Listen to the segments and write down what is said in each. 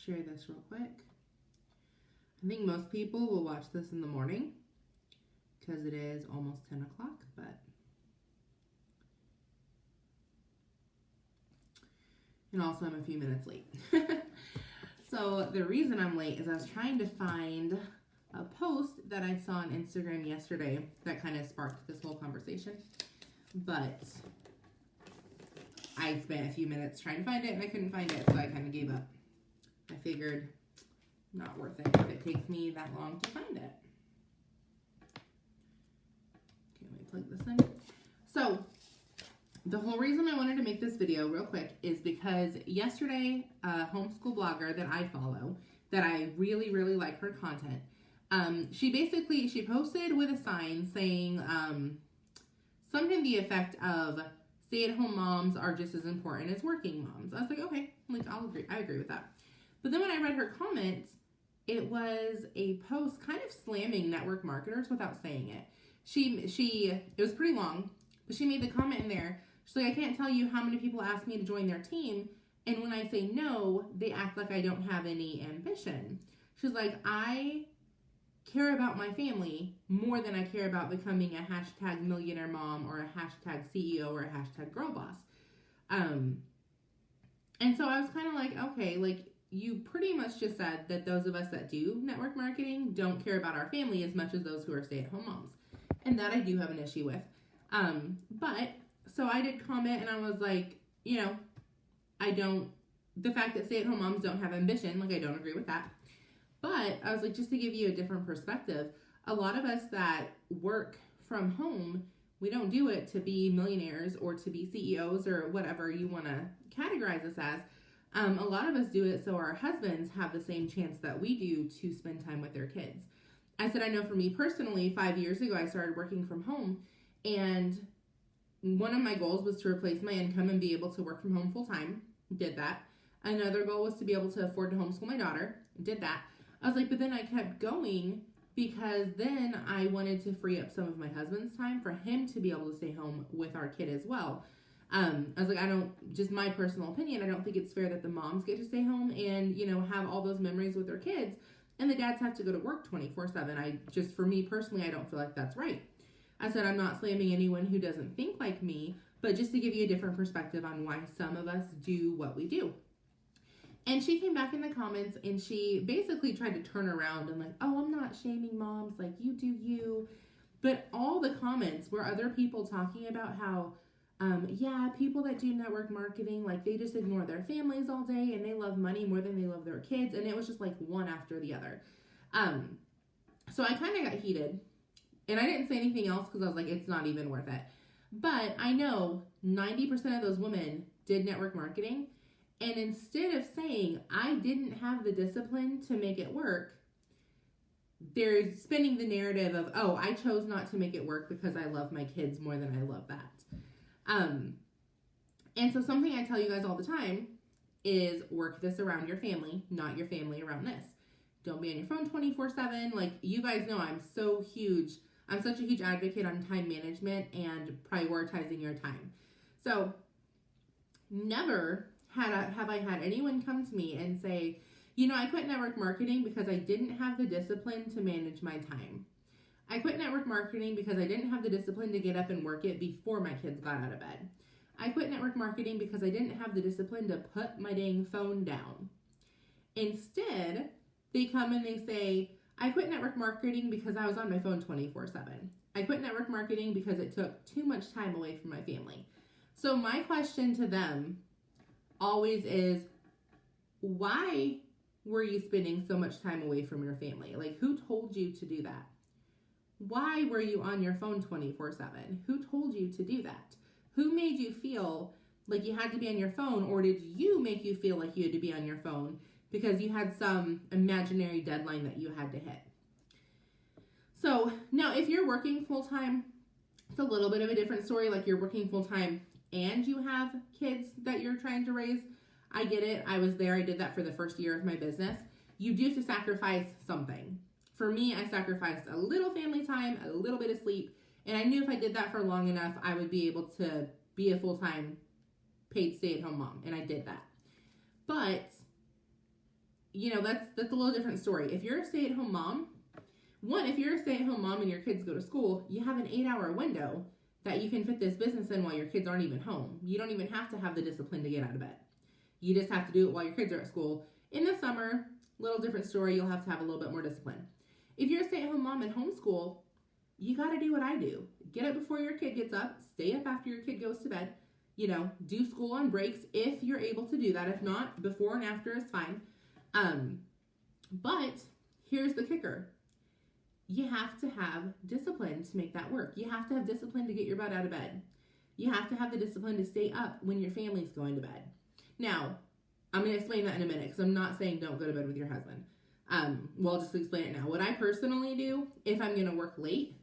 share this real quick. I think most people will watch this in the morning because it is almost 10 o'clock, but and also I'm a few minutes late. So the reason I'm late is I was trying to find a post that I saw on Instagram yesterday that kind of sparked this whole conversation, but I spent a few minutes trying to find it and I couldn't find it, so I kind of gave up. I figured not worth it if it takes me that long to find it. Okay, let me plug this in. So the whole reason I wanted to make this video real quick is because yesterday, a homeschool blogger that I follow, that I really, really like her content, she posted with a sign saying something to the effect of stay-at-home moms are just as important as working moms. I was like, okay, like I agree with that. But then when I read her comments, it was a post kind of slamming network marketers without saying it. It was pretty long, but she made the comment in there. She's like, I can't tell you how many people ask me to join their team, and when I say no, they act like I don't have any ambition. She's like, I care about my family more than I care about becoming a hashtag millionaire mom or a hashtag CEO or a hashtag girl boss. And so I was kind of like, okay, like you pretty much just said that those of us that do network marketing don't care about our family as much as those who are stay-at-home moms. And that I do have an issue with. But so I did comment and I was like, you know, the fact that stay-at-home moms don't have ambition, like I don't agree with that. But I was like, just to give you a different perspective, a lot of us that work from home, we don't do it to be millionaires or to be CEOs or whatever you want to categorize us as. A lot of us do it so our husbands have the same chance that we do to spend time with their kids. I said, I know for me personally, 5 years ago, I started working from home, and one of my goals was to replace my income and be able to work from home full time. Did that. Another goal was to be able to afford to homeschool my daughter. Did that. I was like, but then I kept going because then I wanted to free up some of my husband's time for him to be able to stay home with our kid as well. I was like, just my personal opinion, I don't think it's fair that the moms get to stay home and, you know, have all those memories with their kids and the dads have to go to work 24/7. For me personally, I don't feel like that's right. I said, I'm not slamming anyone who doesn't think like me, but just to give you a different perspective on why some of us do what we do. And she came back in the comments and she basically tried to turn around and like, oh, I'm not shaming moms, like you do you. But all the comments were other people talking about how, people that do network marketing, like they just ignore their families all day and they love money more than they love their kids. And it was just like one after the other. So I kind of got heated and I didn't say anything else because I was like, it's not even worth it. But I know 90% of those women did network marketing. And instead of saying, I didn't have the discipline to make it work, they're spinning the narrative of, oh, I chose not to make it work because I love my kids more than I love that. And so something I tell you guys all the time is work this around your family, not your family around this. Don't be on your phone 24/7. Like you guys know, I'm such a huge advocate on time management and prioritizing your time. So never have I had anyone come to me and say, you know, I quit network marketing because I didn't have the discipline to manage my time. I quit network marketing because I didn't have the discipline to get up and work it before my kids got out of bed. I quit network marketing because I didn't have the discipline to put my dang phone down. Instead, they come and they say, I quit network marketing because I was on my phone 24/7. I quit network marketing because it took too much time away from my family. So my question to them always is, why were you spending so much time away from your family? Like, who told you to do that? Why were you on your phone 24/7? Who told you to do that? Who made you feel like you had to be on your phone, or did you make you feel like you had to be on your phone because you had some imaginary deadline that you had to hit? So now if you're working full-time, it's a little bit of a different story. Like you're working full-time and you have kids that you're trying to raise. I get it. I was there. I did that for the first year of my business. You do have to sacrifice something. For me, I sacrificed a little family time, a little bit of sleep, and I knew if I did that for long enough, I would be able to be a full-time paid stay-at-home mom, and I did that. But that's a little different story. If you're a stay-at-home mom, if you're a stay-at-home mom and your kids go to school, you have an 8-hour window that you can fit this business in while your kids aren't even home. You don't even have to have the discipline to get out of bed. You just have to do it while your kids are at school. In the summer, little different story, you'll have to have a little bit more discipline. If you're a stay-at-home mom and homeschool, you got to do what I do. Get up before your kid gets up, stay up after your kid goes to bed, do school on breaks if you're able to do that. If not, before and after is fine. But here's the kicker. You have to have discipline to make that work. You have to have discipline to get your butt out of bed. You have to have the discipline to stay up when your family's going to bed. Now, I'm going to explain that in a minute because I'm not saying don't go to bed with your husband. I'll just explain it now. What I personally do if I'm going to work late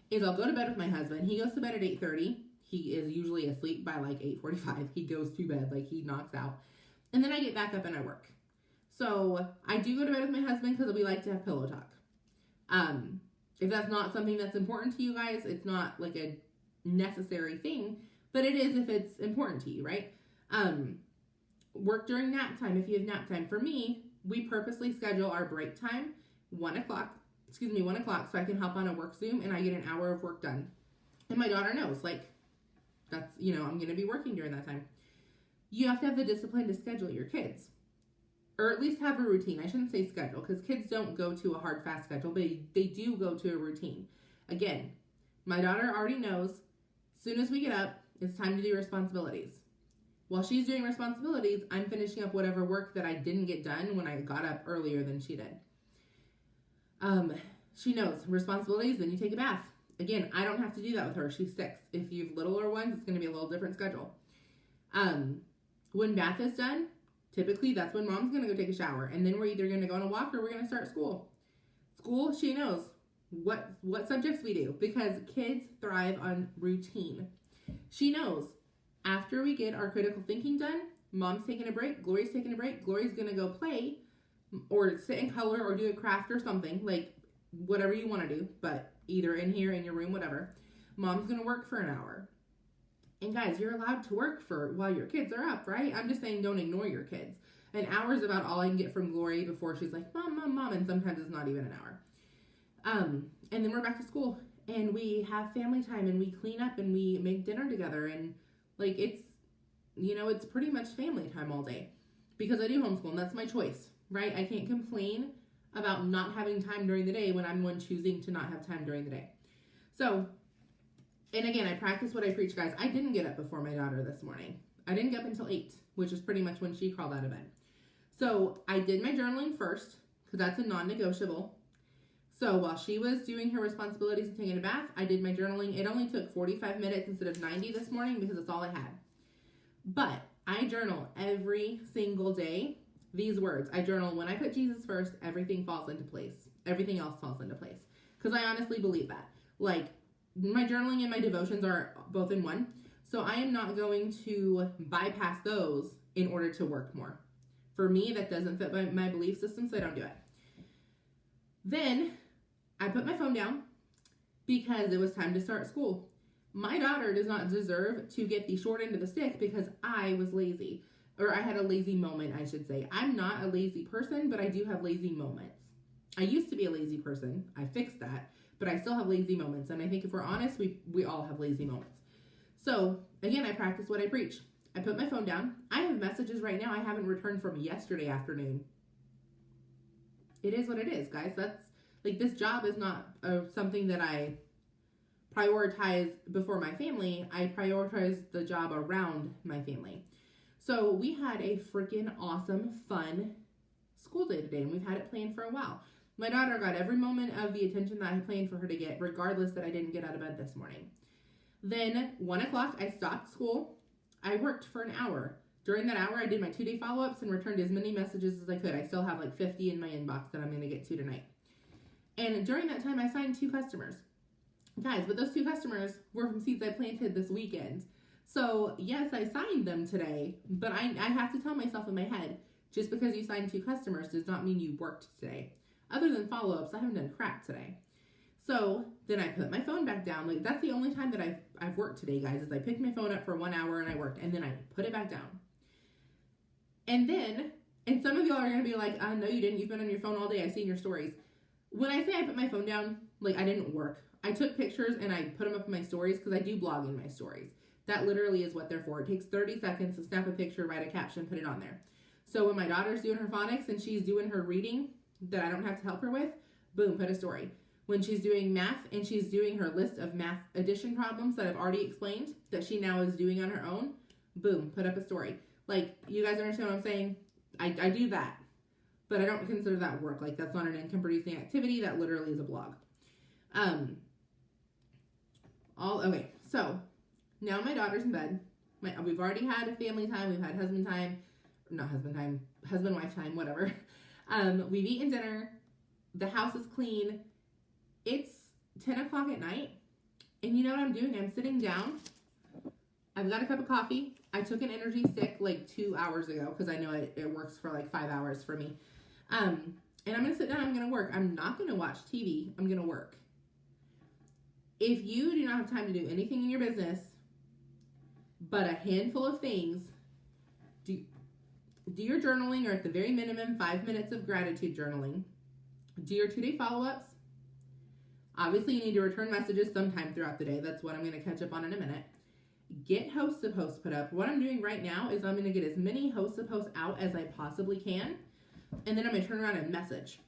is I'll go to bed with my husband. He goes to bed at 8:30. He is usually asleep by like 8:45. He goes to bed, like he knocks out. And then I get back up and I work. So I do go to bed with my husband because we like to have pillow talk. If that's not something that's important to you guys, it's not like a necessary thing, but it is if it's important to you, right? Work during nap time if you have nap time. For me, we purposely schedule our break time 1 o'clock so I can hop on a work Zoom and I get an hour of work done. And my daughter knows, that's, I'm going to be working during that time. You have to have the discipline to schedule your kids. Or at least have a routine. I shouldn't say schedule because kids don't go to a hard, fast schedule, but they do go to a routine. Again, my daughter already knows as soon as we get up, it's time to do responsibilities. While she's doing responsibilities, I'm finishing up whatever work that I didn't get done when I got up earlier than she did. She knows responsibilities, then you take a bath. Again, I don't have to do that with her. She's 6. If you have littler ones, it's going to be a little different schedule. When bath is done, typically that's when mom's going to go take a shower. And then we're either going to go on a walk or we're going to start school. School, she knows what subjects we do because kids thrive on routine. She knows after we get our critical thinking done, mom's taking a break, Glory's taking a break, Glory's going to go play or sit and color or do a craft or something, like whatever you want to do, but either in here, in your room, whatever. Mom's going to work for an hour. And guys, you're allowed to work while your kids are up, right? I'm just saying don't ignore your kids. An hour is about all I can get from Glory before she's like, Mom, and sometimes it's not even an hour. And then we're back to school and we have family time and we clean up and we make dinner together and it's pretty much family time all day because I do homeschool and that's my choice, right? I can't complain about not having time during the day when I'm one choosing to not have time during the day. So, and again, I practice what I preach, guys. I didn't get up before my daughter this morning. I didn't get up until 8, which is pretty much when she crawled out of bed. So I did my journaling first because that's a non-negotiable. So while she was doing her responsibilities and taking a bath, I did my journaling. It only took 45 minutes instead of 90 this morning because that's all I had. But I journal every single day these words. I journal when I put Jesus first, everything falls into place. Everything else falls into place. Because I honestly believe that. Like, my journaling and my devotions are both in one. So I am not going to bypass those in order to work more. For me, that doesn't fit my belief system, so I don't do it. Then I put my phone down because it was time to start school. My daughter does not deserve to get the short end of the stick because I was lazy. Or I had a lazy moment, I should say. I'm not a lazy person, but I do have lazy moments. I used to be a lazy person. I fixed that. But I still have lazy moments. And I think if we're honest, we all have lazy moments. So, again, I practice what I preach. I put my phone down. I have messages right now I haven't returned from yesterday afternoon. It is what it is, guys. That's, this job is not something that I prioritize before my family. I prioritize the job around my family. So we had a freaking awesome, fun school day today, and we've had it planned for a while. My daughter got every moment of the attention that I planned for her to get, regardless that I didn't get out of bed this morning. Then 1 o'clock, I stopped school. I worked for an hour. During that hour, I did my 2-day follow-ups and returned as many messages as I could. I still have 50 in my inbox that I'm going to get to tonight. And during that time, I signed 2 customers. Guys, but those 2 customers were from seeds I planted this weekend. So, yes, I signed them today, but I have to tell myself in my head, just because you signed 2 customers does not mean you worked today. Other than follow-ups, I haven't done crap today. So, then I put my phone back down. That's the only time that I've worked today, guys, is I picked my phone up for 1 hour and I worked, and then I put it back down. And then, And some of y'all are going to be like, no, you didn't. You've been on your phone all day. I seen your stories. When I say I put my phone down, like I didn't work. I took pictures and I put them up in my stories because I do blog in my stories. That literally is what they're for. It takes 30 seconds to snap a picture, write a caption, put it on there. So when my daughter's doing her phonics and she's doing her reading that I don't have to help her with, boom, put a story. When she's doing math and she's doing her list of math addition problems that I've already explained that she now is doing on her own, boom, put up a story. Like, you guys understand what I'm saying? I do that, but I don't consider that work. Like, that's not an income producing activity. That literally is a blog. Okay, so now my daughter's in bed. We've already had a family time. We've had husband wife time, whatever. We've eaten dinner. The house is clean. It's 10 o'clock at night. And you know what I'm doing? I'm sitting down. I've got a cup of coffee. I took an energy stick like 2 hours ago because I know it works for like 5 hours for me. And I'm going to sit down. I'm going to work. I'm not going to watch TV. I'm going to work. If you do not have time to do anything in your business but a handful of things, do your journaling, or at the very minimum 5 minutes of gratitude journaling. Do your 2-day follow-ups. Obviously, you need to return messages sometime throughout the day. That's what I'm going to catch up on in a minute. Get hosts of posts put up. What I'm doing right now is I'm going to get as many hosts of posts out as I possibly can, and then I'm going to turn around and message.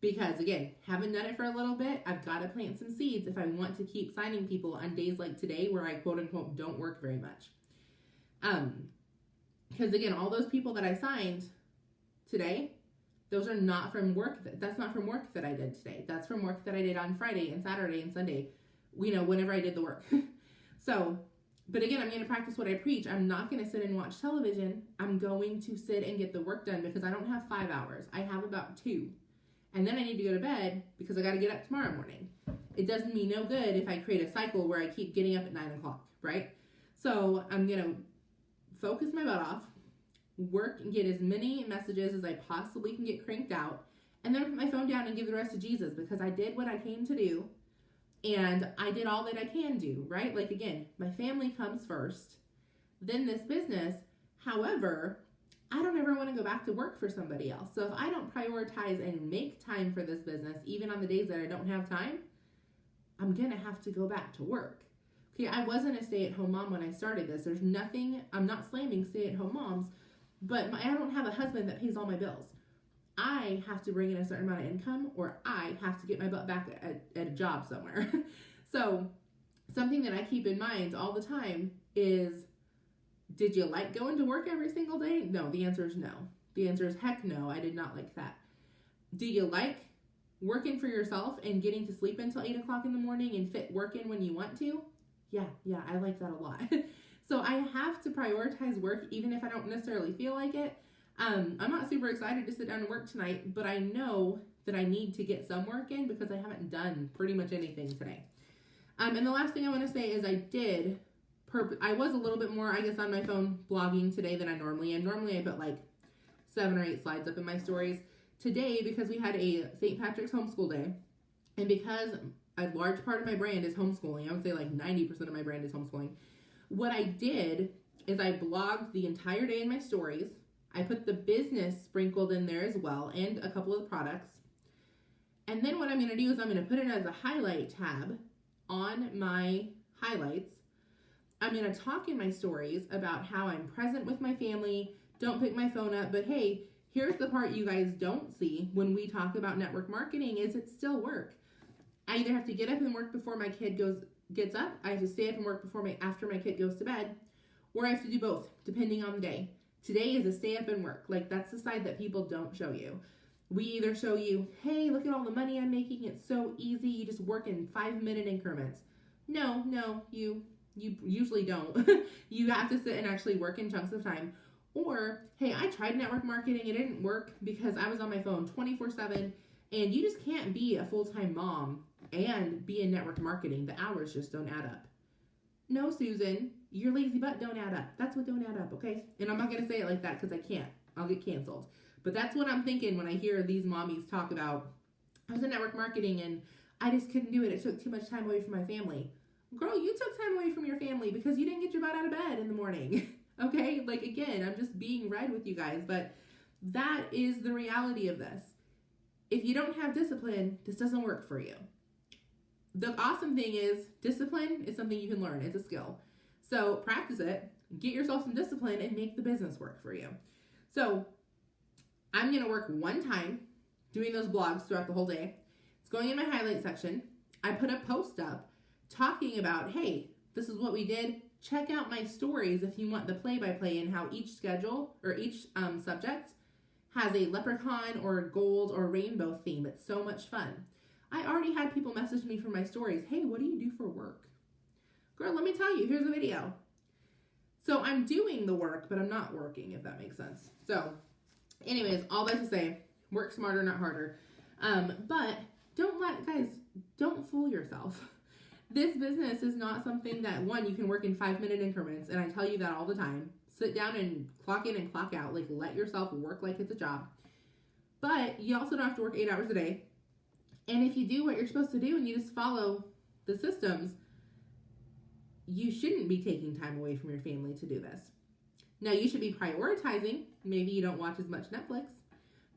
Because, again, haven't done it for a little bit. I've got to plant some seeds if I want to keep signing people on days like today where I, quote-unquote, don't work very much. Because, again, all those people that I signed today, those are not from work. That's not from work that I did today. That's from work that I did on Friday and Saturday and Sunday, whenever I did the work. So, but again, I'm going to practice what I preach. I'm not going to sit and watch television. I'm going to sit and get the work done because I don't have 5 hours. I have about 2. And then I need to go to bed because I got to get up tomorrow morning. It does me no good if I create a cycle where I keep getting up at 9 o'clock, right? So I'm going to focus my butt off, work and get as many messages as I possibly can get cranked out, and then put my phone down and give the rest to Jesus because I did what I came to do. And I did all that I can do, right? Like, again, my family comes first, then this business. However, I don't ever want to go back to work for somebody else. So if I don't prioritize and make time for this business, even on the days that I don't have time, I'm going to have to go back to work. Okay, I wasn't a stay-at-home mom when I started this. There's nothing, I'm not slamming stay-at-home moms, but I don't have a husband that pays all my bills. I have to bring in a certain amount of income, or I have to get my butt back at a job somewhere. So something that I keep in mind all the time is, did you like going to work every single day? No, the answer is no. The answer is heck no, I did not like that. Do you like working for yourself and getting to sleep until 8 o'clock in the morning and fit work in when you want to? Yeah, I like that a lot. So I have to prioritize work even if I don't necessarily feel like it. I'm not super excited to sit down and work tonight, but I know that I need to get some work in because I haven't done pretty much anything today. And the last thing I want to say is I was a little bit more, I guess, on my phone blogging today than I normally am. Normally I put like 7 or 8 slides up in my stories. Today, because we had a St. Patrick's homeschool day, and because a large part of my brand is homeschooling, I would say like 90% of my brand is homeschooling, what I did is I blogged the entire day in my stories. I put the business sprinkled in there as well, and a couple of the products. And then what I'm going to do is I'm going to put it as a highlight tab on my highlights. I'm going to talk in my stories about how I'm present with my family, don't pick my phone up, but hey, here's the part you guys don't see when we talk about network marketing is it's still work. I either have to get up and work before my kid gets up, I have to stay up and work after my kid goes to bed, or I have to do both, depending on the day. Today is a stay up and work. Like, that's the side that people don't show you. We either show you, hey, look at all the money I'm making. It's so easy. You just work in 5-minute increments. No, you usually don't. You have to sit and actually work in chunks of time. Or, hey, I tried network marketing. It didn't work because I was on my phone 24/7. And you just can't be a full-time mom and be in network marketing. The hours just don't add up. No, Susan, your lazy butt don't add up. That's what don't add up, okay? And I'm not going to say it like that because I can't. I'll get canceled. But that's what I'm thinking when I hear these mommies talk about, I was in network marketing and I just couldn't do it. It took too much time away from my family. Girl, you took time away from your family because you didn't get your butt out of bed in the morning, okay? Like, again, I'm just being real with you guys. But That is the reality of this. If you don't have discipline, this doesn't work for you. The awesome thing is discipline is something you can learn. It's a skill. So practice it, get yourself some discipline, and make the business work for you. So I'm going to work one time doing those blogs throughout the whole day. It's going in my highlight section. I put a post up talking about, hey, this is what we did. Check out my stories if you want the play-by-play and how each schedule or each subject has a leprechaun or gold or rainbow theme. It's so much fun. I already had people message me for my stories. Hey, what do you do for work? Girl, let me tell you, here's a video. So I'm doing the work, but I'm not working, if that makes sense. So anyways, all that to say, work smarter, not harder. But don't fool yourself. This business is not something that, one, you can work in 5-minute increments, and I tell you that all the time. Sit down and clock in and clock out. Like, let yourself work like it's a job. But you also don't have to work 8 hours a day. And if you do what you're supposed to do and you just follow the systems, you shouldn't be taking time away from your family to do this. Now, you should be prioritizing. Maybe you don't watch as much Netflix.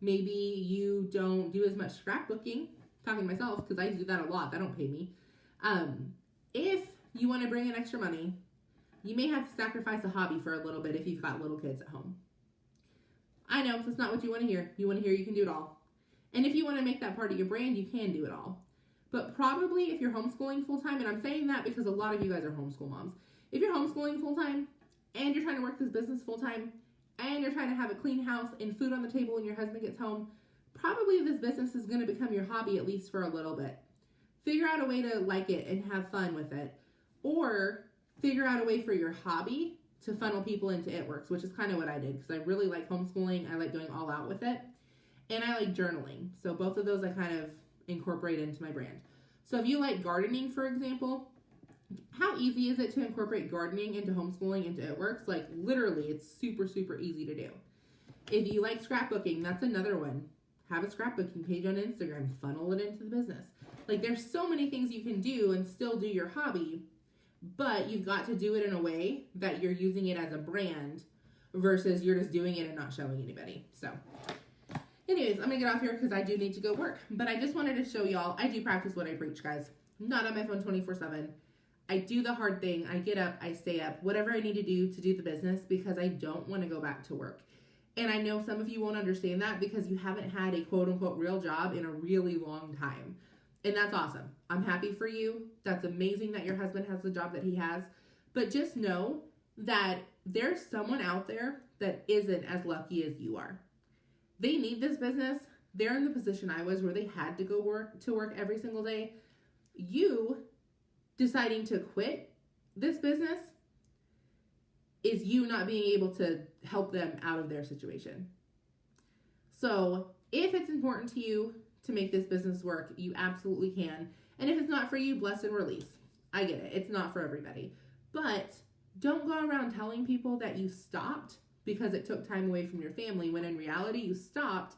Maybe you don't do as much scrapbooking. Talking to myself, because I do that a lot. That don't pay me. If you want to bring in extra money, you may have to sacrifice a hobby for a little bit if you've got little kids at home. I know, that's not what you want to hear. You want to hear you can do it all. And if you want to make that part of your brand, you can do it all. But probably if you're homeschooling full-time, and I'm saying that because a lot of you guys are homeschool moms. If you're homeschooling full-time and you're trying to work this business full-time and you're trying to have a clean house and food on the table when your husband gets home, probably this business is going to become your hobby at least for a little bit. Figure out a way to like it and have fun with it. Or figure out a way for your hobby to funnel people into ItWorks, which is kind of what I did because I really like homeschooling. I like going all out with it. And I like journaling. So both of those I kind of incorporate into my brand. So if you like gardening, for example, how easy is it to incorporate gardening into homeschooling into ItWorks? Like literally, it's super, super easy to do. If you like scrapbooking, that's another one. Have a scrapbooking page on Instagram, funnel it into the business. Like there's so many things you can do and still do your hobby, but you've got to do it in a way that you're using it as a brand versus you're just doing it and not showing anybody. So anyways, I'm gonna get off here because I do need to go work, but I just wanted to show y'all, I do practice what I preach, guys. I'm not on my phone 24/7. I do the hard thing. I get up, I stay up, whatever I need to do the business because I don't want to go back to work. And I know some of you won't understand that because you haven't had a quote unquote real job in a really long time. And that's awesome. I'm happy for you. That's amazing that your husband has the job that he has. But just know that there's someone out there that isn't as lucky as you are. They need this business. They're in the position I was where they had to go to work every single day. You deciding to quit this business is you not being able to help them out of their situation. So if it's important to you to make this business work, you absolutely can. And if it's not for you, bless and release. I get it. It's not for everybody. But don't go around telling people that you stopped because it took time away from your family, when in reality you stopped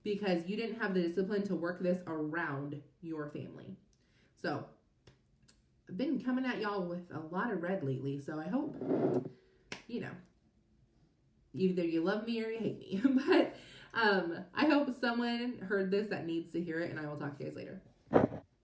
because you didn't have the discipline to work this around your family. So I've been coming at y'all with a lot of red lately, so I hope, either you love me or you hate me. But I hope someone heard this that needs to hear it, and I will talk to you guys later.